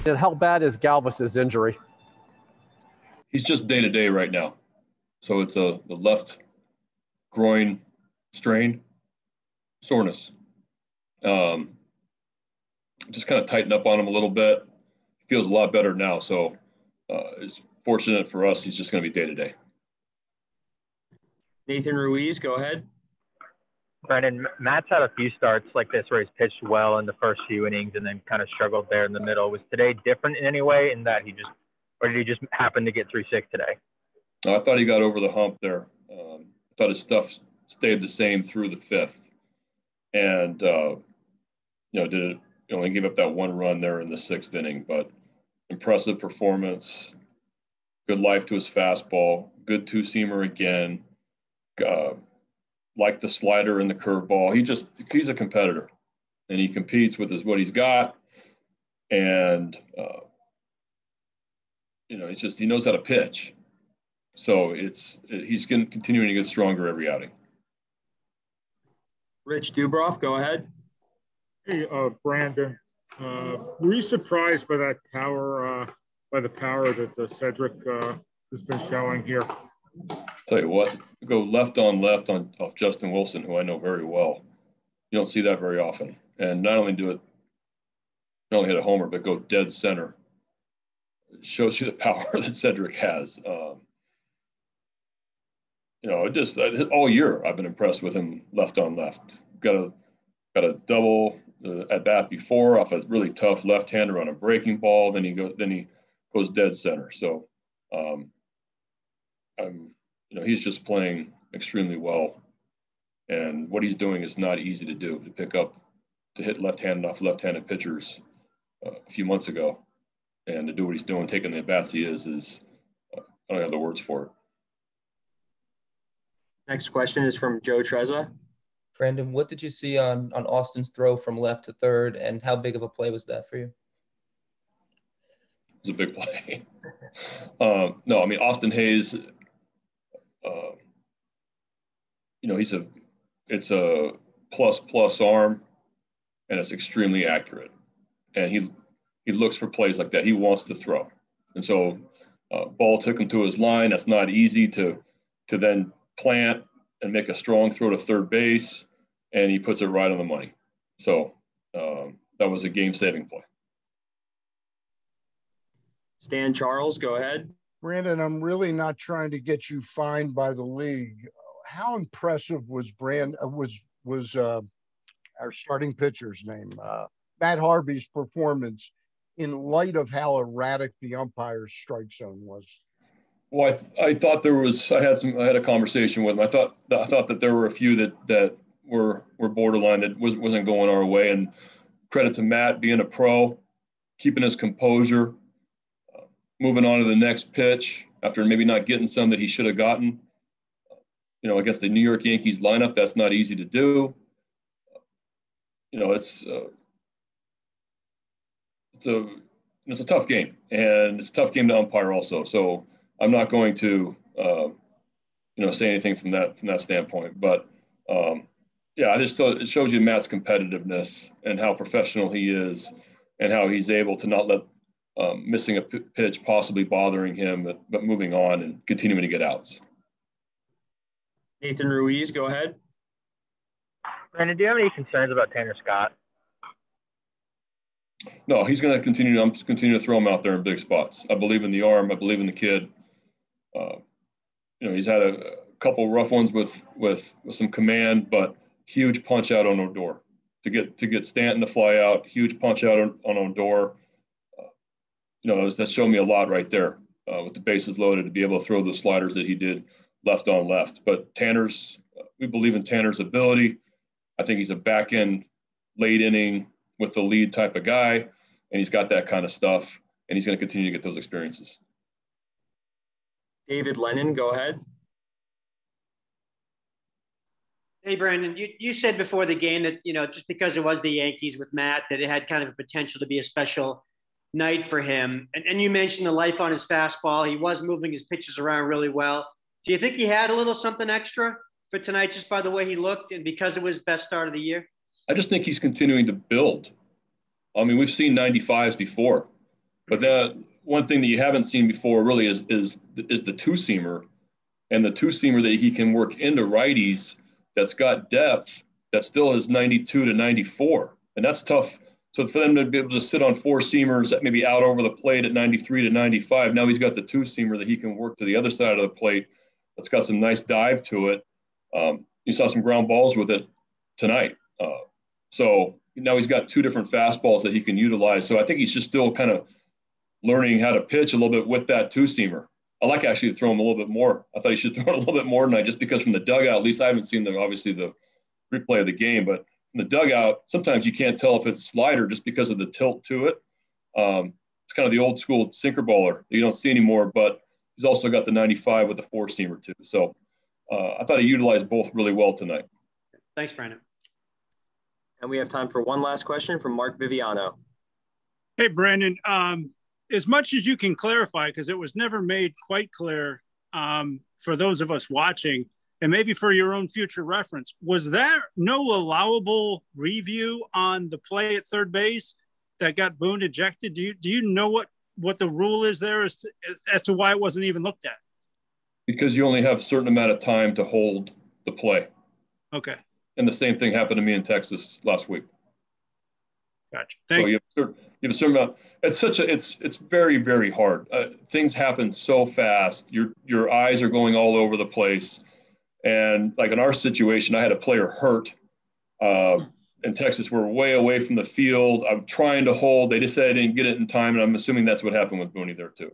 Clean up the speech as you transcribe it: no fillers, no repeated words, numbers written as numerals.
And how bad is Galvis's injury? He's just day-to-day right now. So it's the left groin strain, soreness. Just kind of tighten up on him a little bit. Feels a lot better now. So it's fortunate for us. He's just going to be day-to-day. Nathan Ruiz, go ahead. Brandon, Matt's had a few starts like this where he's pitched well in the first few innings and then kind of struggled there in the middle. Was today different in any way in that or did he just happen to get 3-6 today? I thought he got over the hump there. I thought his stuff stayed the same through the fifth. And, only gave up that one run there in the sixth inning, but impressive performance, good life to his fastball, good two-seamer again. Like the slider and the curveball. He's a competitor, and he competes with what he's got. And, he knows how to pitch. So he's continuing to get stronger every outing. Rich Dubroff, go ahead. Hey, Brandon, were you surprised by that power, by the power that Cedric has been showing here? Tell you what, go left on left off Justin Wilson, who I know very well. You don't see that very often. And not only hit a homer, but go dead center. It shows you the power that Cedric has. All year I've been impressed with him left on left. Got a double at bat before off a really tough left-hander on a breaking ball. Then he goes dead center. So, he's just playing extremely well, and what he's doing is not easy to do. To hit left-handed off left-handed pitchers a few months ago, and to do what he's doing, taking the at-bats he is I don't have the words for it. Next question is from Joe Trezza. Brandon, what did you see on Austin's throw from left to third, and how big of a play was that for you? It was a big play. Austin Hayes, it's a plus arm, and it's extremely accurate. And he looks for plays like that. He wants to throw. And so ball took him to his line. That's not easy to then plant and make a strong throw to third base, and he puts it right on the money. So that was a game-saving play. Stan Charles, go ahead. Brandon, I'm really not trying to get you fined by the league. How impressive was our starting pitcher's name, Matt Harvey's performance in light of how erratic the umpire's strike zone was? Well, I thought I had a conversation with him. I thought that there were a few that were borderline that wasn't going our way. And credit to Matt being a pro, keeping his composure, moving on to the next pitch after maybe not getting some that he should have gotten. Against the New York Yankees lineup, that's not easy to do. It's a tough game, and it's a tough game to umpire also. So I'm not going to, say anything from that standpoint. But I just thought it shows you Matt's competitiveness and how professional he is, and how he's able to not let missing a pitch possibly bothering him, but moving on and continuing to get outs. Nathan Ruiz, go ahead. Brandon, do you have any concerns about Tanner Scott? No, he's going to continue to throw him out there in big spots. I believe in the arm. I believe in the kid. He's had a couple rough ones with some command, but huge punch out on Odor to get Stanton to fly out. Huge punch out on Odor. That showed me a lot right there with the bases loaded to be able to throw the sliders that he did left on left. But we believe in Tanner's ability. I think he's a back end, late inning with the lead type of guy, and he's got that kind of stuff, and he's going to continue to get those experiences. David Lennon, go ahead. Hey, Brandon, you said before the game that, just because it was the Yankees with Matt, that it had kind of a potential to be a special night for him. And you mentioned the life on his fastball. He was moving his pitches around really well. Do you think he had a little something extra for tonight just by the way he looked and because it was his best start of the year? I just think he's continuing to build. We've seen 95s before. But that one thing that you haven't seen before really is the two-seamer, and the two-seamer that he can work into righties that's got depth that still has 92 to 94, and that's tough. So for them to be able to sit on four-seamers that maybe out over the plate at 93 to 95, now he's got the two-seamer that he can work to the other side of the plate. That's got some nice dive to it. You saw some ground balls with it tonight. So now he's got two different fastballs that he can utilize. So I think he's just still kind of learning how to pitch a little bit with that two-seamer. I like actually to throw him a little bit more. I thought he should throw it a little bit more tonight, just because from the dugout, at least I haven't seen obviously the replay of the game, but from the dugout, sometimes you can't tell if it's slider just because of the tilt to it. It's kind of the old school sinker baller that you don't see anymore, but he's also got the 95 with the four-seamer too. So I thought he utilized both really well tonight. Thanks, Brandon. And we have time for one last question from Mark Viviano. Hey, Brandon, as much as you can clarify, because it was never made quite clear for those of us watching, and maybe for your own future reference, was there no allowable review on the play at third base that got Boone ejected? Do you know what the rule is there as to why it wasn't even looked at? Because you only have a certain amount of time to hold the play. Okay. And the same thing happened to me in Texas last week. Gotcha. Thank you. You have a certain amount. It's very, very hard. Things happen so fast. Your eyes are going all over the place. And like in our situation, I had a player hurt in Texas. We're way away from the field. I'm trying to hold. They just said I didn't get it in time, and I'm assuming that's what happened with Booney there too.